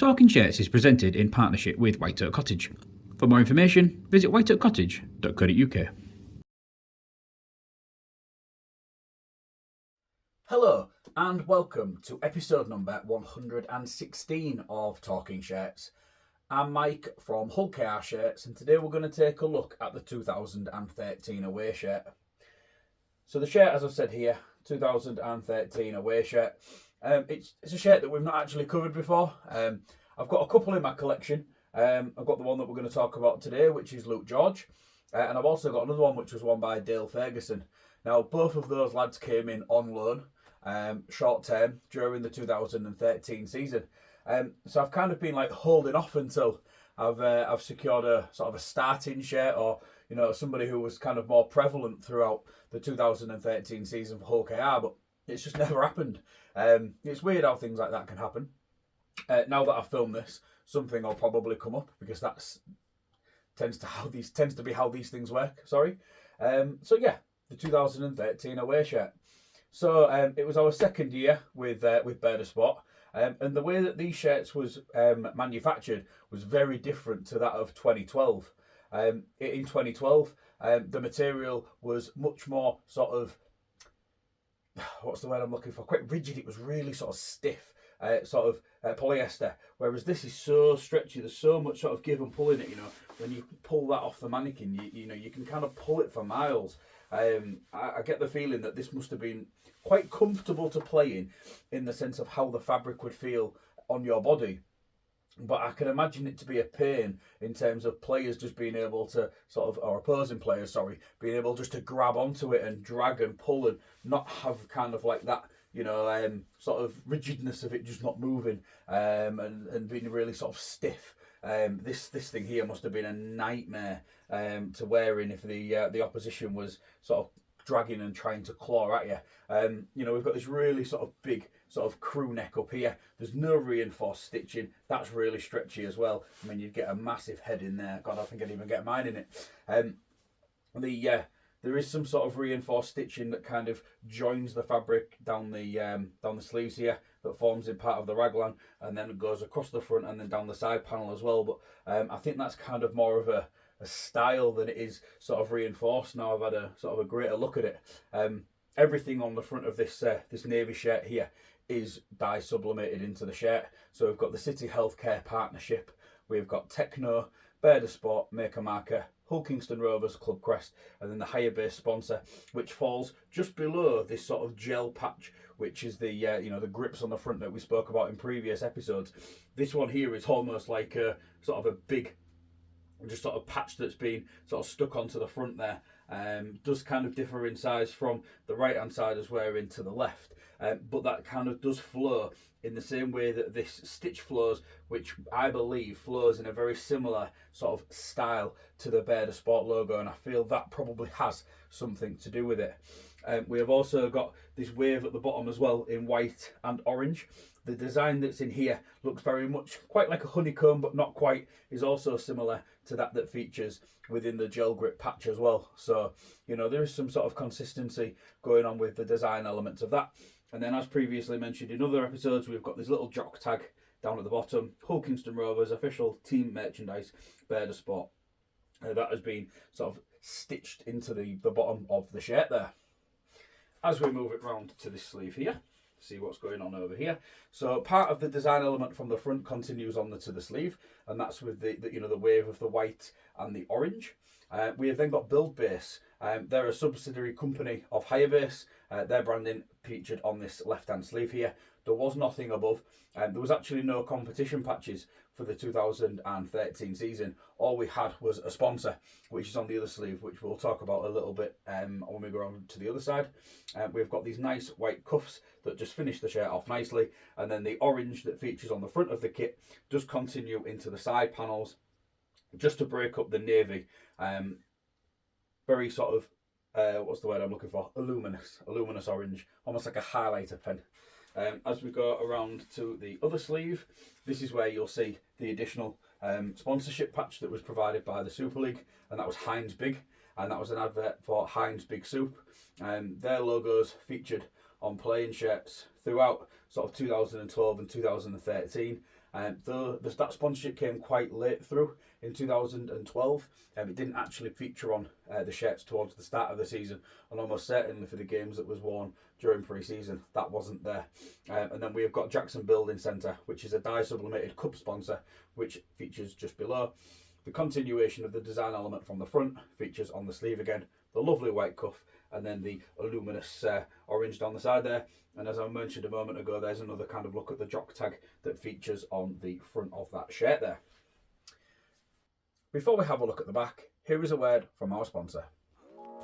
Talking Shirts is presented in partnership with White Oak Cottage. For more information, visit whiteoakcottage.co.uk. Hello and welcome to episode number 116 of Talking Shirts. I'm Mike from Hull KR Shirts, and today we're going to take a look at the 2013 away shirt. So the shirt, as I've said here, 2013 away shirt. It's a shirt that we've not actually covered before. I've got a couple in my collection. I've got the one that we're going to talk about today, which is Luke George. And I've also got another one which was won by Dale Ferguson. Now, both of those lads came in on loan, short term, during the 2013 season. So I've kind of been like holding off until I've secured a sort of a starting shirt, or somebody who was kind of more prevalent throughout the 2013 season for Hull KR, but it's just never happened. It's weird how things like that can happen. Now that I've filmed this, something will probably come up, because that's tends to be how these things work. So yeah, the 2013 away shirt. So it was our second year with Bearder Sport, and the way that these shirts was manufactured was very different to that of 2012. In 2012, the material was much more sort of, what's the word I'm looking for? Quite rigid. It was really sort of stiff, polyester. Whereas this is so stretchy. There's so much sort of give and pull in it. When you pull that off the mannequin, you can kind of pull it for miles. I get the feeling that this must have been quite comfortable to play in the sense of how the fabric would feel on your body. But I can imagine it to be a pain in terms of players just being able to or opposing players, being able just to grab onto it and drag and pull and not have kind of like that, sort of rigidness of it just not moving, and being really sort of stiff. This thing here must have been a nightmare to wear in if the opposition was sort of dragging and trying to claw at you. We've got this really sort of big sort of crew neck up here. There's no reinforced stitching. That's really stretchy as well. I mean, you'd get a massive head in there. God, I think I'd even get mine in it. There is some sort of reinforced stitching that kind of joins the fabric down the sleeves here, that forms in part of the raglan, and then it goes across the front and then down the side panel as well. But I think that's kind of more of a style than it is sort of reinforced. Now I've had a sort of a greater look at it. Everything on the front of this navy shirt here is dye sublimated into the shirt. So we've got the City Healthcare partnership, we've got Techno, Bearder Sport, Maker Marker, Hull Kingston Rovers club crest, and then the higher base sponsor, which falls just below this sort of gel patch, which is the the grips on the front that we spoke about in previous episodes. This one here is almost like a sort of a big just sort of patch that's been sort of stuck onto the front there. Does kind of differ in size from the right hand side as we're into the left, but that kind of does flow in the same way that this stitch flows, which I believe flows in a very similar sort of style to the Bearder Sport logo, and I feel that probably has something to do with it. We have also got this wave at the bottom as well in white and orange. The design that's in here looks very much quite like a honeycomb, but not quite, is also similar to that features within the gel grip patch as well. So, there is some sort of consistency going on with the design elements of that. And then, as previously mentioned in other episodes, we've got this little jock tag down at the bottom, Hull Kingston Rovers official team merchandise, Bearder Sport. That has been sort of stitched into the bottom of the shirt there. As we move it round to this sleeve here, see what's going on over here. So part of the design element from the front continues on to the sleeve, and that's with the wave of the white and the orange. We have then got Build Base. They're a subsidiary company of Higher Base. Their branding featured on this left-hand sleeve here. There was nothing above. There was actually no competition patches for the 2013 season. All we had was a sponsor, which is on the other sleeve, which we'll talk about a little bit when we go on to the other side. We've got these nice white cuffs that just finish the shirt off nicely, and then the orange that features on the front of the kit does continue into the side panels, just to break up the navy. Very sort of, what's the word I'm looking for? Luminous orange, almost like a highlighter pen. As we go around to the other sleeve, this is where you'll see the additional sponsorship patch that was provided by the Super League, and that was Heinz Big, and that was an advert for Heinz Big Soup. Their logos featured on playing shirts throughout sort of 2012 and 2013, Though that sponsorship came quite late through in 2012, it didn't actually feature on the shirts towards the start of the season, and almost certainly for the games that was worn during pre-season, that wasn't there. And then we have got Jackson Building Centre, which is a dye sublimated cup sponsor, which features just below. The continuation of the design element from the front features on the sleeve again, the lovely white cuff, and then the luminous orange down the side there. And as I mentioned a moment ago, there's another kind of look at the jock tag that features on the front of that shirt there. Before we have a look at the back, here is a word from our sponsor.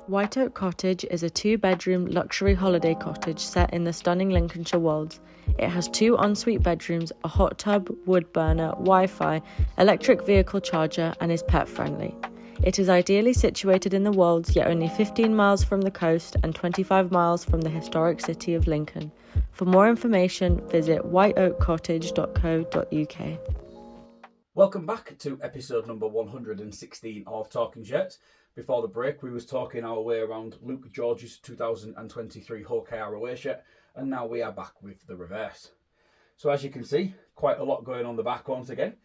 White Oak Cottage is a 2-bedroom luxury holiday cottage set in the stunning Lincolnshire Wolds. It has 2 ensuite bedrooms, a hot tub, wood burner, Wi-Fi, electric vehicle charger, and is pet friendly. It is ideally situated in the Wolds, yet only 15 miles from the coast and 25 miles from the historic city of Lincoln. For more information, visit whiteoakcottage.co.uk. Welcome back to episode number 116 of Talking Shirts. Before the break, we was talking our way around Luke George's 2023 Hull KR away shirt, and now we are back with the reverse. So as you can see, quite a lot going on the back once again.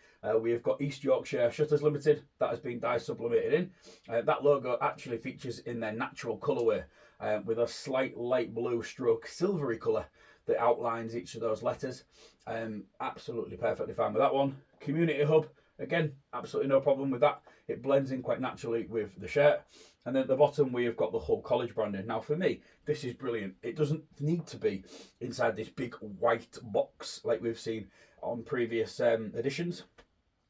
We have got East Yorkshire Shutters Limited, that has been dye sublimated in. That logo actually features in their natural colourway with a slight light blue stroke silvery colour that outlines each of those letters. Absolutely perfectly fine with that one. Community Hub, again, absolutely no problem with that. It blends in quite naturally with the shirt. And then at the bottom, we have got the Hull College branding. Now, for me, this is brilliant. It doesn't need to be inside this big white box like we've seen on previous editions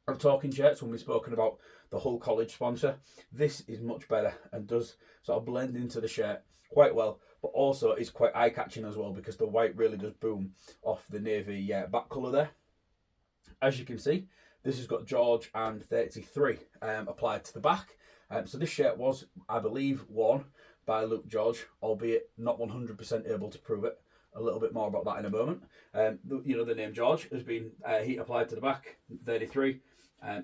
of Talking Shirts when we've spoken about the Hull College sponsor. This is much better and does sort of blend into the shirt quite well, but also is quite eye-catching as well because the white really does boom off the navy back colour there. As you can see, this has got George and 33 applied to the back. So this shirt was, I believe, worn by Luke George, albeit not 100% able to prove it. A little bit more about that in a moment. The name George has been heat applied to the back, 33.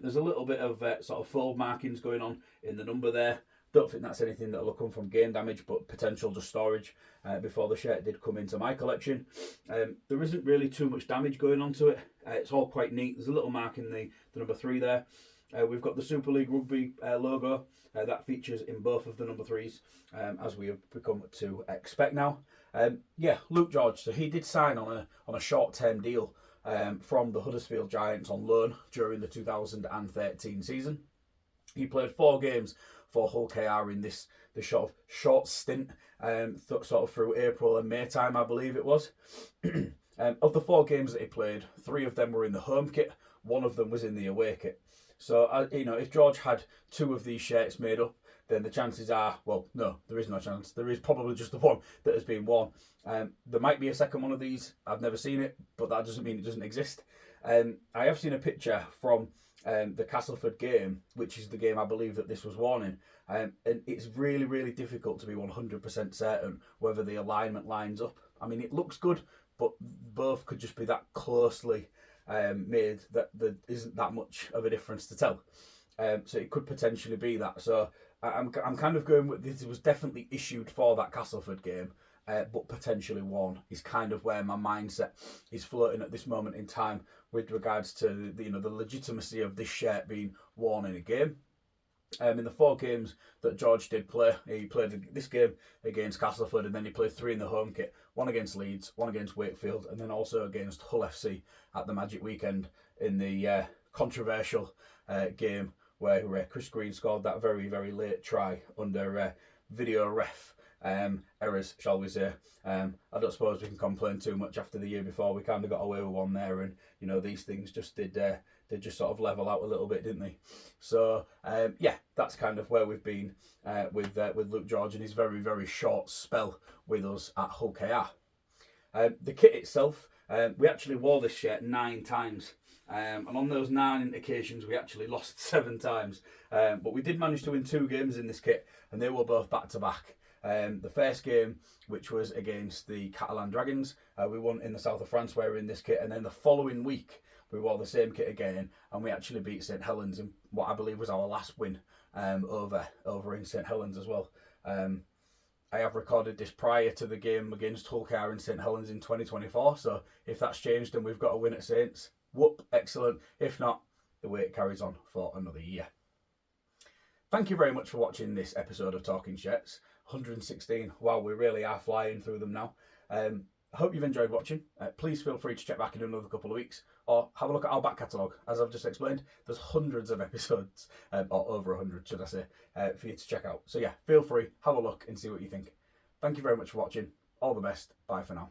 There's a little bit of sort of fold markings going on in the number there. Don't think that's anything that will come from game damage, but potential just storage before the shirt did come into my collection. There isn't really too much damage going on to it. It's all quite neat. There's a little mark in the number 3 there. We've got the Super League Rugby logo that features in both of the number 3s, as we have become to expect now. Luke George, so he did sign on a short-term deal from the Huddersfield Giants on loan during the 2013 season. He played 4 games for Hull KR in this sort of short stint, sort of through April and May time, I believe it was. Of the 4 games that he played, 3 of them were in the home kit, 1 of them was in the away kit. So, if George had 2 of these shirts made up, then the chances are, well, no, there is no chance. There is probably just the one that has been worn. There might be a second one of these. I've never seen it, but that doesn't mean it doesn't exist. I have seen a picture from the Castleford game, which is the game I believe that this was worn in. And it's really, really difficult to be 100% certain whether the alignment lines up. I mean, it looks good, but both could just be that closely made that there isn't that much of a difference to tell. So it could potentially be that. So I'm kind of going with this. It was definitely issued for that Castleford game, but potentially worn is kind of where my mindset is floating at this moment in time with regards to the legitimacy of this shirt being worn in a game. In the 4 games that George did play, he played this game against Castleford, and then he played 3 in the home kit, 1 against Leeds, 1 against Wakefield, and then also against Hull FC at the Magic Weekend in the controversial game where Chris Green scored that very, very late try under video ref errors, shall we say. I don't suppose we can complain too much after the year before. We kind of got away with one there, and these things just did just sort of level out a little bit, didn't they? So that's kind of where we've been with Luke George and his very, very short spell with us at Hull KR. The kit itself, we actually wore this shirt 9 times. And on those 9 occasions, we actually lost 7 times. But we did manage to win 2 games in this kit, and they were both back-to-back. The first game, which was against the Catalan Dragons, we won in the south of France wearing this kit, and then the following week, we wore the same kit again, and we actually beat St Helens in what I believe was our last win over in St Helens as well. I have recorded this prior to the game against Hull KR in St Helens in 2024, so if that's changed and we've got a win at Saints, Whoop, excellent. If not, the wait carries on for another year. Thank you very much for watching this episode of Talking Shirts. 116. Wow, we really are flying through them now. I hope you've enjoyed watching. Please feel free to check back in another couple of weeks or have a look at our back catalogue. As I've just explained, there's hundreds of episodes, or over 100, should I say, for you to check out. So yeah, feel free, have a look and see what you think. Thank you very much for watching. All the best. Bye for now.